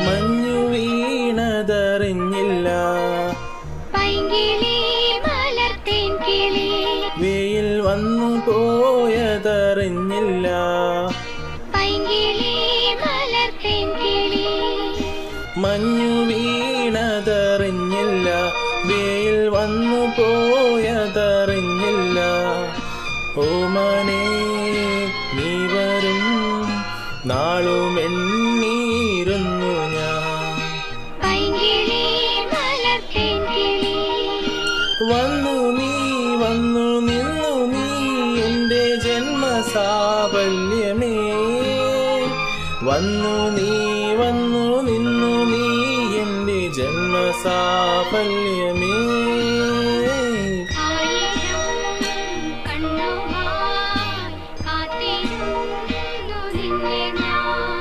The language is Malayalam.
മഞ്ഞു വീണതറിഞ്ഞില്ല, പൈങ്കിളി മലർത്തേൻ കിളി വെയിൽ വന്നു പോയതറിഞ്ഞില്ല, പൈങ്കിളി മലർത്തേൻ കിളി മഞ്ഞു വീണതറിഞ്ഞില്ല, വെയിൽ വന്നു പോയതറിഞ്ഞില്ല. ഓമനേ നീ വരും നാളും എണ്ണീരുന്നു ഞാൻ, പൈങ്കിളി മലർത്തേൻ കിളി വന്നു നീ വന്നു നിന്നു നീ എൻ്റെ ജന്മസാഫല്യമേ, വന്നു നീ വന്നു നിന്നു നീ എൻ്റെ ജന്മസാഫല്യമേ.